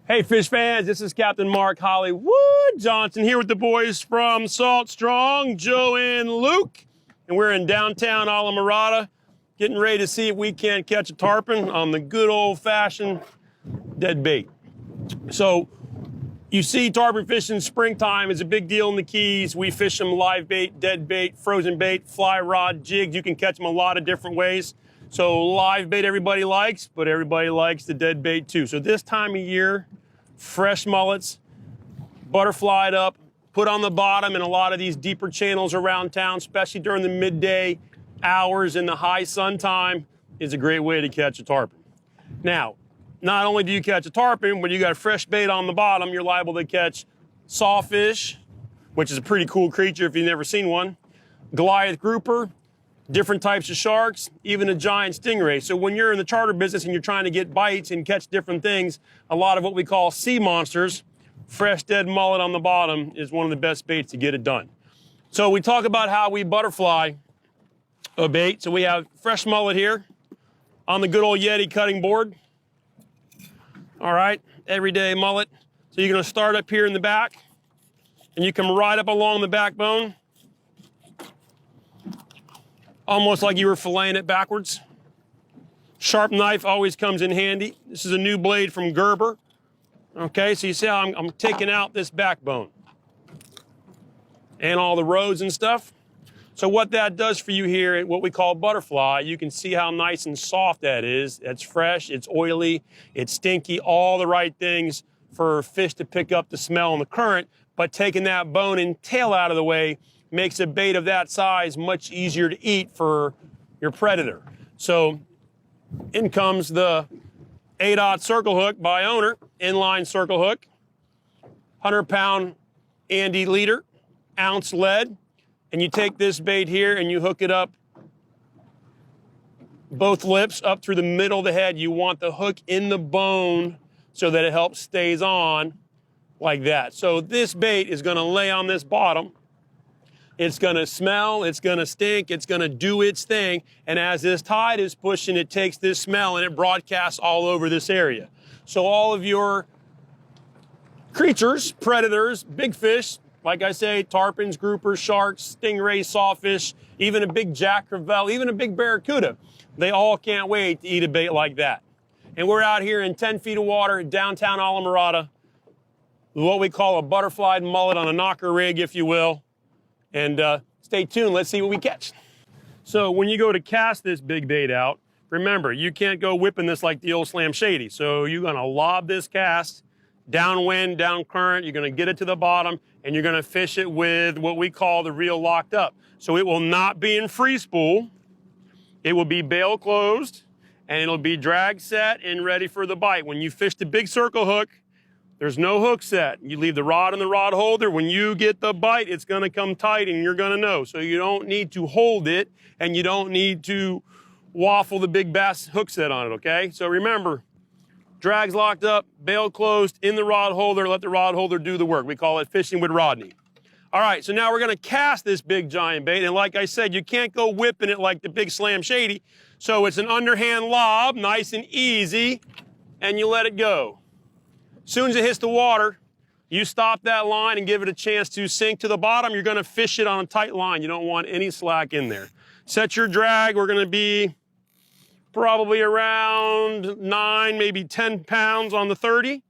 Hey fish fans, this is Captain Mark Hollywood Johnson here with the boys from Salt Strong, Joe and Luke. And we're in downtown Alamirada, getting ready to see if we can't catch a tarpon on the good old fashioned dead bait. So you see tarpon fishing springtime is a big deal in the Keys. We fish them live bait, dead bait, frozen bait, fly rod, jigs. You can catch them a lot of different ways. So live bait everybody likes, but everybody likes the dead bait too. So this time of year, fresh mullets, butterflied up, put on the bottom in a lot of these deeper channels around town, especially during the midday hours in the high sun time, is a great way to catch a tarpon. Now, not only do you catch a tarpon, when you got fresh bait on the bottom, you're liable to catch sawfish, which is a pretty cool creature if you've never seen one, Goliath grouper, different types of sharks, even a giant stingray. So when you're in the charter business and you're trying to get bites and catch different things, a lot of what we call sea monsters, fresh dead mullet on the bottom is one of the best baits to get it done. So we talk about how we butterfly a bait. So we have fresh mullet here on the good old Yeti cutting board. All right, everyday mullet. So you're gonna start up here in the back and you come right up along the backbone, almost like you were filleting it backwards. Sharp knife always comes in handy. This is a new blade from Gerber. Okay, so you see how I'm taking out this backbone and all the rows and stuff. So what that does for you here at what we call butterfly, you can see how nice and soft that is. It's fresh, it's oily, it's stinky, all the right things for fish to pick up the smell and the current, but taking that bone and tail out of the way makes a bait of that size much easier to eat for your predator. So in comes the 8/0 circle hook by owner, inline circle hook, 100-pound Andy leader, ounce lead, and you take this bait here and you hook it up both lips up through the middle of the head. You want the hook in the bone so that it helps stays on like that. So this bait is gonna lay on this bottom. It's gonna smell, it's gonna stink, it's gonna do its thing, and as this tide is pushing, it takes this smell and it broadcasts all over this area. So all of your creatures, predators, big fish, like I say, tarpons, groupers, sharks, stingrays, sawfish, even a big jack crevalle, even a big barracuda, they all can't wait to eat a bait like that. And we're out here in 10 feet of water, downtown Alamirada, what we call a butterflied mullet on a knocker rig, if you will. And stay tuned, let's see what we catch. So when you go to cast this big bait out, remember, you can't go whipping this like the old Slam Shady. So you're gonna lob this cast, downwind, down current, you're gonna get it to the bottom, and you're gonna fish it with what we call the reel locked up. So it will not be in free spool, it will be bail closed, and it'll be drag set and ready for the bite. When you fish the big circle hook, there's no hook set. You leave the rod in the rod holder. When you get the bite, it's gonna come tight and you're gonna know. So you don't need to hold it and you don't need to waffle the big bass hook set on it, okay? So remember, drag's locked up, bail closed, in the rod holder, let the rod holder do the work. We call it fishing with Rodney. All right, so now we're gonna cast this big giant bait, and like I said, you can't go whipping it like the big Slam Shady. So it's an underhand lob, nice and easy, and you let it go. As soon as it hits the water, you stop that line and give it a chance to sink to the bottom. You're gonna fish it on a tight line. You don't want any slack in there. Set your drag. We're gonna be probably around 9, maybe 10 pounds on the 30,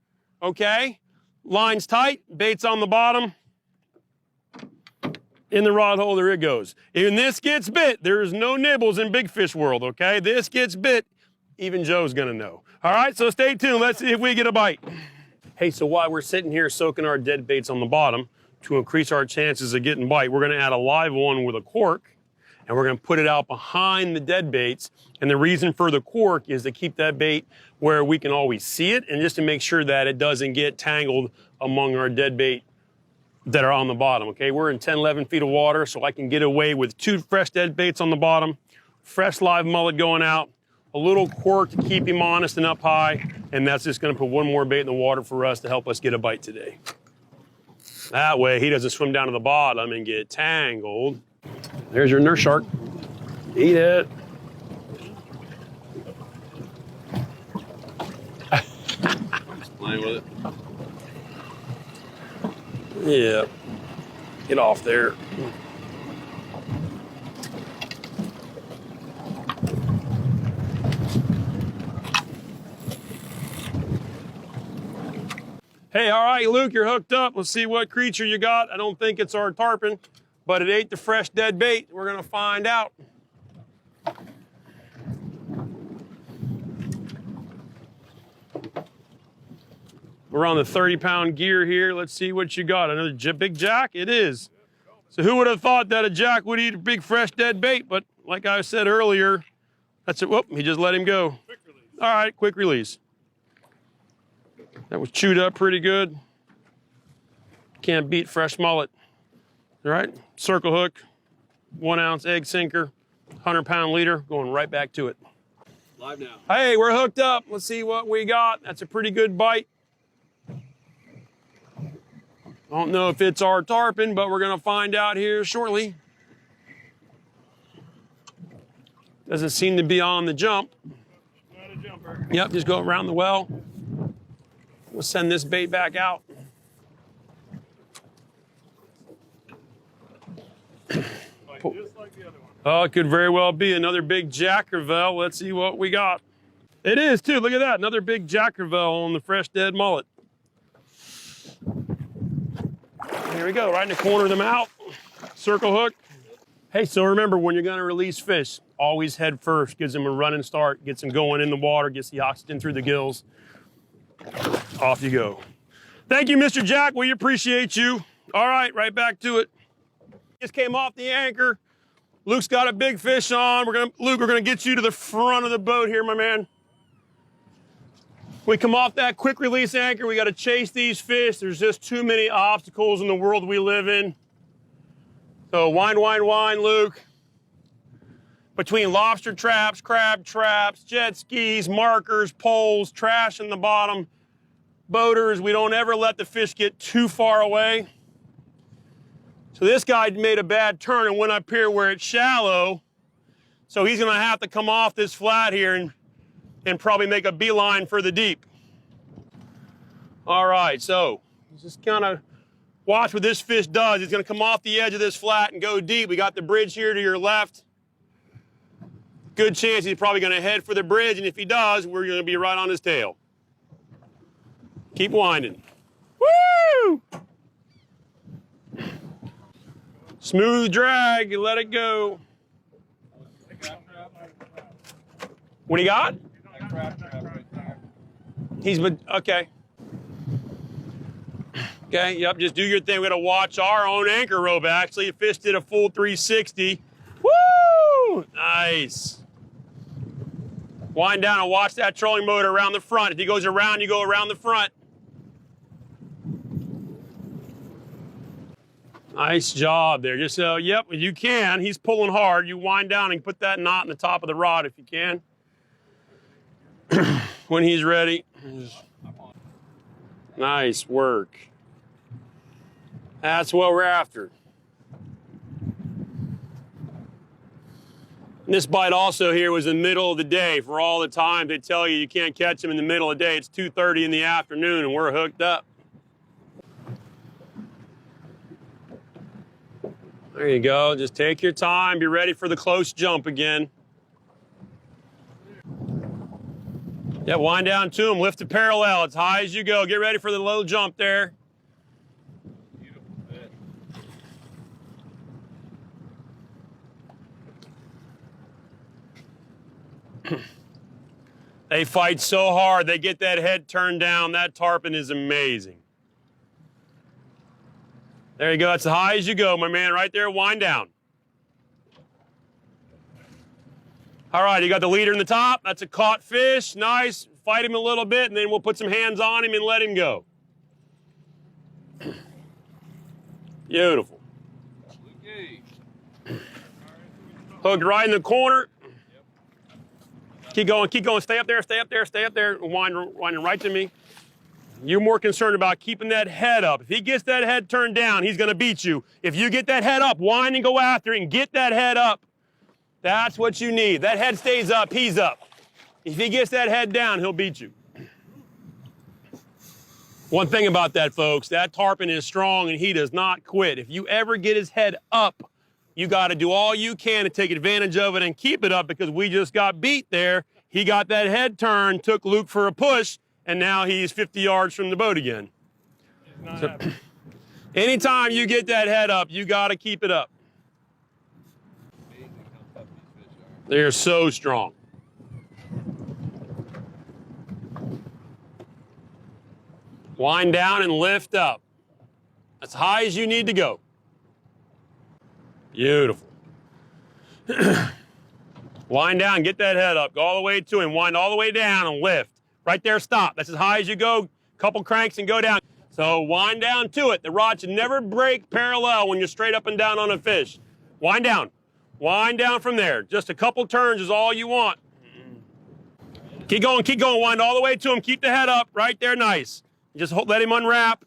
okay? Line's tight, bait's on the bottom. In the rod holder it goes. When this gets bit, there's no nibbles in big fish world, okay? This gets bit, even Joe's gonna know. All right, so stay tuned. Let's see if we get a bite. Hey, so while we're sitting here soaking our dead baits on the bottom, to increase our chances of getting bite, we're gonna add a live one with a cork, and we're gonna put it out behind the dead baits. And the reason for the cork is to keep that bait where we can always see it, and just to make sure that it doesn't get tangled among our dead bait that are on the bottom, okay? We're in 10, 11 feet of water, so I can get away with 2 fresh dead baits on the bottom, fresh live mullet going out, a little cork to keep him honest and up high, and that's just gonna put one more bait in the water for us to help us get a bite today. That way he doesn't swim down to the bottom and get tangled. There's your nurse shark. Eat it. away with it. Yeah. Get off there. Hey, all right, Luke, you're hooked up. Let's see what creature you got. I don't think it's our tarpon, but it ate the fresh dead bait. We're gonna find out. We're on the 30-pound gear here. Let's see what you got. Another big jack? It is. So who would have thought that a jack would eat a big fresh dead bait? But like I said earlier, that's it. Whoop, he just let him go. Quick release. All right, quick release. That was chewed up pretty good. Can't beat fresh mullet. All right, circle hook, 1 ounce egg sinker, 100-pound leader, going right back to it. Live now. Hey, we're hooked up. Let's see what we got. That's a pretty good bite. I don't know if it's our tarpon, but we're gonna find out here shortly. Doesn't seem to be on the jump. Not a jumper. Yep, just go around the well. We'll send this bait back out. Just like the other one. Oh, it could very well be another big jack crevalle. Let's see what we got. It is too, look at that. Another big jack crevalle on the fresh dead mullet. Here we go, right in the corner of the mouth. Circle hook. Hey, so remember when you're gonna release fish, always head first. Gives them a running start, gets them going in the water, gets the oxygen through the gills. Off you go. Thank you, Mr. Jack. We appreciate you. All right, right back to it. Just came off the anchor. Luke's got a big fish on. Luke, we're gonna get you to the front of the boat here, my man. We come off that quick release anchor. We gotta chase these fish. There's just too many obstacles in the world we live in. So wind, Luke. Between lobster traps, crab traps, jet skis, markers, poles, trash in the bottom, boaters, we don't ever let the fish get too far away. So this guy made a bad turn and went up here where it's shallow. So he's gonna have to come off this flat here and probably make a beeline for the deep. All right, so just kind of watch what this fish does. He's gonna come off the edge of this flat and go deep. We got the bridge here to your left. Good chance he's probably gonna head for the bridge, and if he does, we're gonna be right on his tail. Keep winding. Woo! Smooth drag, you let it go. What do you got? Okay. Okay, yep, just do your thing. We're gonna watch our own anchor rope, actually. The fish did a full 360. Woo! Nice. Wind down and watch that trolling motor around the front. If he goes around, you go around the front. Nice job there. Just so, yep, you can. He's pulling hard. You wind down and put that knot in the top of the rod if you can. When he's ready. Nice work. That's what we're after. And this bite also here was in the middle of the day. For all the time they tell you you can't catch them in the middle of the day. It's 2:30 in the afternoon and we're hooked up. There you go. Just take your time. Be ready for the close jump again. Yeah, wind down to him. Lift it parallel as high as you go. Get ready for the little jump there. They fight so hard. They get that head turned down. That tarpon is amazing. There you go. That's as high as you go, my man. Right there. Wind down. All right, you got the leader in the top. That's a caught fish. Nice. Fight him a little bit, and then we'll put some hands on him and let him go. Beautiful. Hooked right in the corner. Keep going, keep going. Stay up there, stay up there, stay up there. Winding right to me. You're more concerned about keeping that head up. If he gets that head turned down, he's going to beat you. If you get that head up, wind and go after it and get that head up. That's what you need. That head stays up, he's up. If he gets that head down, he'll beat you. One thing about that, folks, that tarpon is strong and he does not quit. If you ever get his head up, you got to do all you can to take advantage of it and keep it up, because we just got beat there. He got that head turned, took Luke for a push, and now he's 50 yards from the boat again. So, anytime you get that head up, you got to keep it up. They're so strong. Wind down and lift up. As high as you need to go. Beautiful. Wind down, get that head up. Go all the way to him. Wind all the way down and lift. Right there, stop. That's as high as you go. Couple cranks and go down. So wind down to it. The rod should never break parallel when you're straight up and down on a fish. Wind down. Wind down from there. Just a couple turns is all you want. Keep going, keep going. Wind all the way to him. Keep the head up. Right there, nice. Just let him unwrap.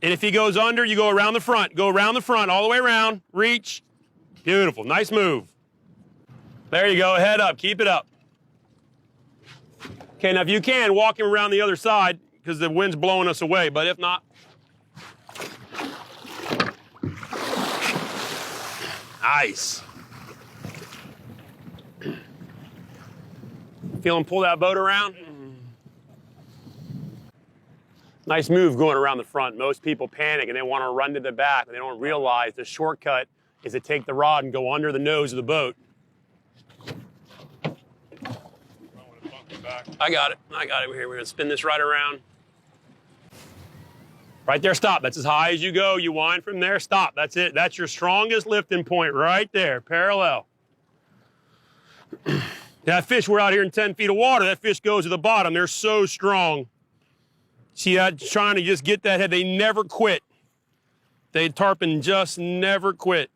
And if he goes under, you go around the front. Go around the front, all the way around. Reach. Beautiful. Nice move. There you go. Head up. Keep it up. Okay, now if you can, walk him around the other side because the wind's blowing us away. But if not, nice. Feel him pull that boat around? Nice move going around the front. Most people panic and they want to run to the back, and they don't realize the shortcut is to take the rod and go under the nose of the boat. I got it. I got it. We're going to spin this right around. Right there, stop. That's as high as you go. You wind from there, stop. That's it. That's your strongest lifting point right there, parallel. That fish, we're out here in 10 feet of water. That fish goes to the bottom. They're so strong. See, I'm trying to just get that head. They never quit. They tarpon just never quit.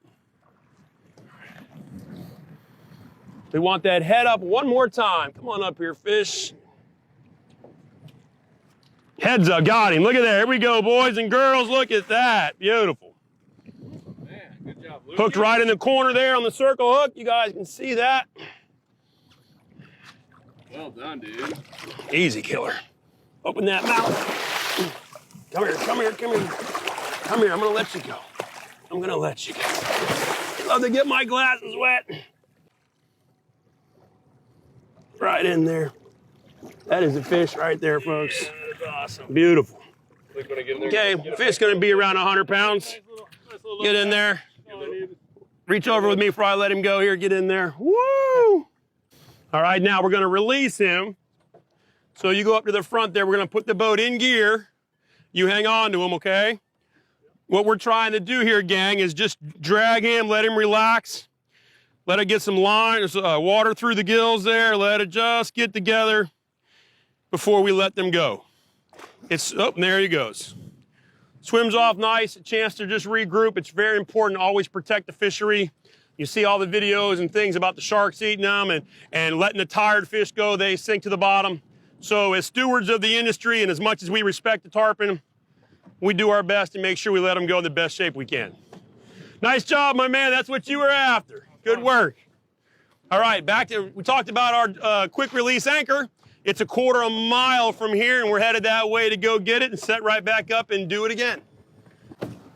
We want that head up one more time. Come on up here, fish. Heads up, got him. Look at there. Here we go, boys and girls. Look at that. Beautiful. Man, good job, Luke. Hooked right in the corner there on the circle hook. You guys can see that. Well done, dude. Easy, killer. Open that mouth. Come here, come here, come here. Come here, I'm gonna let you go. I'm gonna let you go. I love to get my glasses wet. Right in there. That is a fish right there, folks. Yeah, that's awesome. Beautiful. Luke, wanna get in there? Okay, fish gonna be around 100 pounds. Get in there. Reach over with me before I let him go here. Get in there. Woo! All right, now we're gonna release him. So you go up to the front there. We're gonna put the boat in gear. You hang on to him, okay? What we're trying to do here, gang, is just drag him, let him relax. Let it get some water through the gills there. Let it just get together before we let them go. Oh, there he goes. Swims off nice, a chance to just regroup. It's very important to always protect the fishery. You see all the videos and things about the sharks eating them and letting the tired fish go, they sink to the bottom. So as stewards of the industry, and as much as we respect the tarpon, we do our best to make sure we let them go in the best shape we can. Nice job, my man. That's what you were after. Good work. All right, we talked about our quick release anchor. It's a quarter of a mile from here, and we're headed that way to go get it and set right back up and do it again.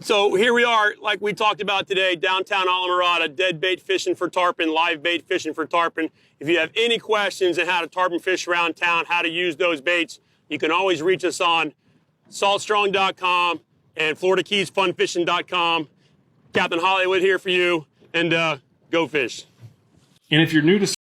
So here we are, like we talked about today, downtown Islamorada, dead bait fishing for tarpon, live bait fishing for tarpon. If you have any questions on how to tarpon fish around town, how to use those baits, you can always reach us on saltstrong.com and FloridaKeysFunFishing.com. Captain Hollywood here for you, and go fish. And if you're new to